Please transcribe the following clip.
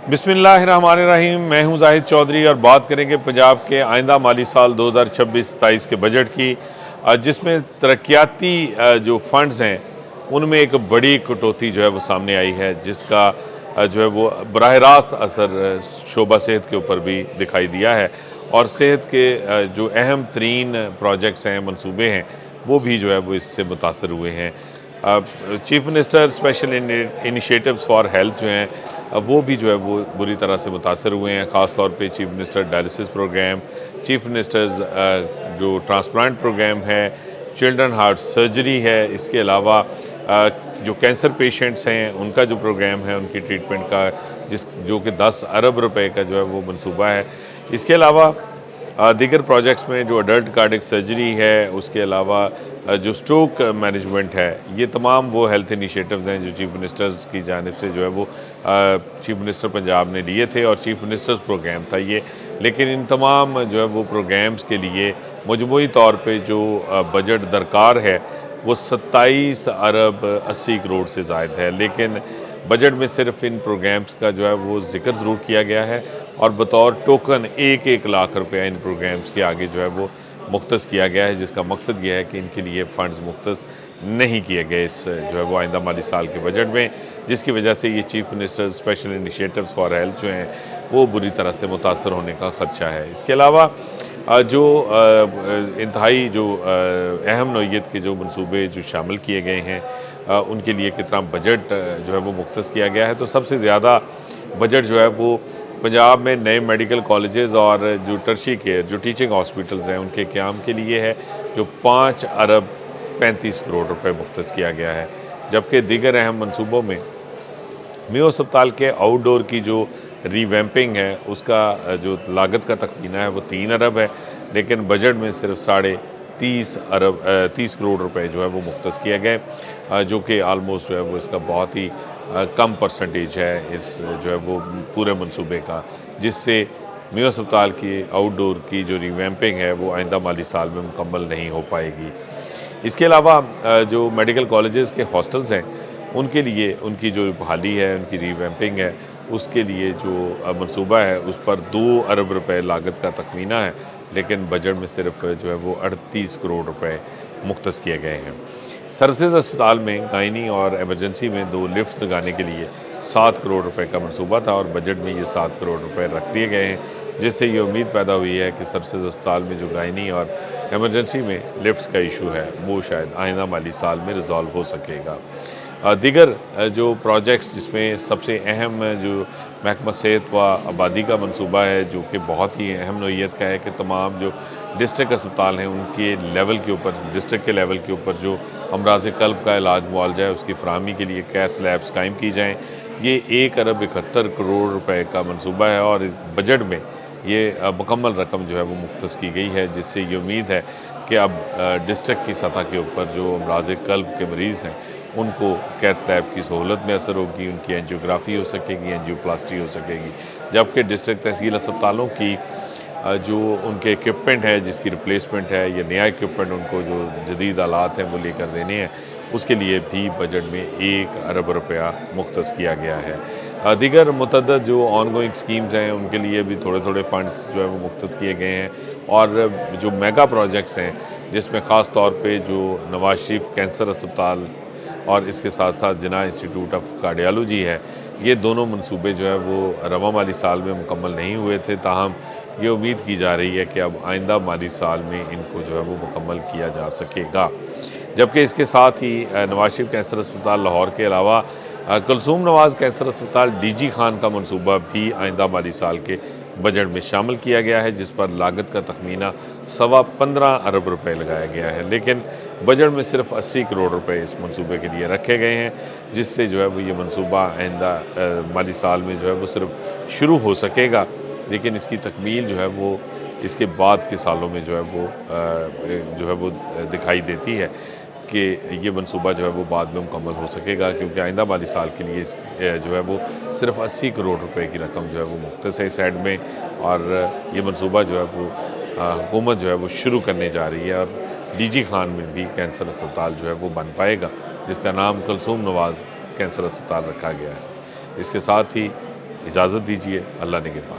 बिस्मिल्लाहिर्रहमानिर्रहीम। मैं हूं जाहिद चौधरी और बात करेंगे पंजाब के आइंदा माली साल 2026-27 के बजट की, जिसमें तरक्याती जो फंड्स हैं उनमें एक बड़ी कटौती जो है वो सामने आई है, जिसका जो है वो बराह रास्त असर शोबा सेहत के ऊपर भी दिखाई दिया है। और सेहत के जो अहम तरीन प्रोजेक्ट्स हैं, मंसूबे हैं, वो भी जो है वो इससे मुतासर हुए हैं। Chief minister special initiatives for health जो हैं वो भी जो है वो बुरी तरह से मुतासर हुए हैं। ख़ास तौर पे chief minister dialysis program, chief ministers जो ट्रांसप्लांट प्रोग्राम है, चिल्ड्रन हार्ट सर्जरी है, इसके अलावा जो कैंसर पेशेंट्स हैं उनका जो प्रोग्राम है, उनकी ट्रीटमेंट का जो कि 10 अरब रुपए का जो है वो मंसूबा है। इसके अलावा दीगर प्रोजेक्ट्स में जो अडल्ट कार्डिक सर्जरी है, उसके अलावा जो स्ट्रोक मैनेजमेंट है, ये तमाम वो हेल्थ इनिशिएटिव्स हैं जो चीफ मिनिस्टर्स की जानिब से जो है वो चीफ मिनिस्टर पंजाब ने लिए थे और चीफ मिनिस्टर्स प्रोग्राम था ये। लेकिन इन तमाम जो है वो प्रोग्राम्स के लिए मजमूई तौर पे जो बजट दरकार है वो 27 अरब 80 करोड़ से ज़ायद है। लेकिन बजट में सिर्फ इन प्रोग्राम्स का जो है वो जिक्र ज़रूर किया गया है और बतौर टोकन 1-1 लाख रुपया इन प्रोग्राम्स के आगे जो है वो मुख्तस किया गया है, जिसका मकसद ये है कि इनके लिए फ़ंड्स मुख्तस नहीं किए गए इस जो है वो आइंदा माली साल के बजट में, जिसकी वजह से ये chief minister special initiatives for health जो हैं वो बुरी तरह से मुतासर होने का ख़दशा है। इसके अलावा जो इंतहाई जो अहम नौइयत के जो मंसूबे जो शामिल किए गए हैं, उनके लिए कितना बजट जो है वो मुख्तस किया गया है। तो सबसे ज़्यादा बजट जो है वो पंजाब में नए मेडिकल कॉलेजेस और जो टर्शी केयर जो टीचिंग हॉस्पिटल्स हैं उनके क़याम के लिए है, जो 5 अरब 35 करोड़ रुपए मुख्तस किया गया है। जबकि दीगर अहम मंसूबों में मियो अस्पताल के आउटडोर की जो रीवैम्पिंग है उसका जो लागत का तखमीना है वो 3 अरब है, लेकिन बजट में सिर्फ 30 करोड़ रुपए जो है वो मुख्तस किए गए, जो कि आलमोस्ट जो है वो इसका बहुत ही कम परसेंटेज है इस जो है वो पूरे मंसूबे का, जिससे मियो अस्पताल की आउटडोर की जो रीवैम्पिंग है वो आइंदा माली साल में मुकम्मल नहीं हो पाएगी। इसके अलावा जो मेडिकल कॉलेजेस के हॉस्टल्स हैं उनके लिए उनकी जो बहाली है, उनकी रीवैम्पिंग है, उसके लिए जो मंसूबा है उस पर 2 अरब रुपए लागत का तखमीना है, लेकिन बजट में सिर्फ जो है वो 38 करोड़ रुपए मुख्तस किए गए हैं। सर्विसेज अस्पताल में गायनी और एमरजेंसी में 2 लिफ्ट्स लगाने के लिए 7 करोड़ रुपए का मंसूबा था और बजट में ये 7 करोड़ रुपए रख दिए गए हैं, जिससे ये उम्मीद पैदा हुई है कि सर्विसेज अस्पताल में जो गायनी और एमरजेंसी में लिफ्ट्स का इशू है वो शायद आइंदा माली साल में रिजॉल्व हो सकेगा। दीगर जो प्रोजेक्ट्स जिसमें सबसे अहम जो महकमा सेहत व आबादी का मंसूबा है, जो कि बहुत ही अहम नौइयत का है कि तमाम जो डिस्ट्रिक्ट अस्पताल हैं उनके लेवल के ऊपर, डिस्ट्रिक्ट के लेवल के ऊपर जो अमराज़ क़ल्ब का इलाज मुआलजा है उसकी फ़राहमी के लिए कैथ लैब्स कायम की जाएँ। ये 1 अरब 71 करोड़ रुपए का मंसूबा है और इस बजट में ये मुकम्मल रकम जो है वो मुख्तस की गई है, जिससे ये उम्मीद है कि अब डिस्ट्रिक्ट की सतह के ऊपर जो अमराज़ क़ल्ब के मरीज़ हैं उनको कैथ लैब की सहूलत मैसर होगी, उनकी एंजियोग्राफी हो सकेगी, एंजियोप्लास्टी हो सकेगी। जबकि डिस्ट्रिक्ट तहसील अस्पतालों की जो उनके इक्विपमेंट है, जिसकी रिप्लेसमेंट है या नया इक्विपमेंट उनको जो जदीद आलात हैं वो लेकर देने हैं, उसके लिए भी बजट में 1 अरब रुपया मुख्तस किया गया है। दीगर मुतअद्दिद जो ऑनगोइंग स्कीम्स हैं उनके लिए भी थोड़े थोड़े फ़ंड्स जो है वो मुख्तस किए गए हैं और जो मेगा प्रोजेक्ट्स हैं जिसमें ख़ास तौर पे जो नवाज शरीफ कैंसर अस्पताल और इसके साथ साथ जिन्ना इंस्टीट्यूट ऑफ कार्डियोलॉजी है, ये दोनों मंसूबे जो है वो रवा माली साल में मुकम्मल नहीं हुए थे, ताहम ये उम्मीद की जा रही है कि अब आइंदा माली साल में इनको जो है वो मुकम्मल किया जा सकेगा। जबकि इसके साथ ही नवाज शरीफ कैंसर अस्पताल लाहौर के अलावा कुलसूम नवाज़ कैंसर अस्पताल डीजी खान का मंसूबा भी आइंदा माली साल के बजट में शामिल किया गया है, जिस पर लागत का तखमीना 15.25 अरब रुपए लगाया गया है, लेकिन बजट में सिर्फ 80 करोड़ रुपए इस मंसूबे के लिए रखे गए हैं, जिससे जो है वो ये मंसूबा आइंदा माली साल में जो है वो सिर्फ शुरू हो सकेगा, लेकिन इसकी तकमील जो है वो इसके बाद के सालों में जो है वो दिखाई देती है कि ये मंसूबा जो है वो बाद में मुकम्मल हो सकेगा, क्योंकि आइंदा माली साल के लिए जो है वो सिर्फ 80 करोड़ रुपए की रकम जो है वो मुख्तस है इस एड में, और ये मंसूबा जो है वो हुकूमत जो है वो शुरू करने जा रही है और डीजी खान में भी कैंसर अस्पताल जो है वो बन पाएगा, जिसका नाम कुलसूम नवाज़ कैंसर अस्पताल रखा गया है। इसके साथ ही اجازت دیجیے، اللہ نگہبان۔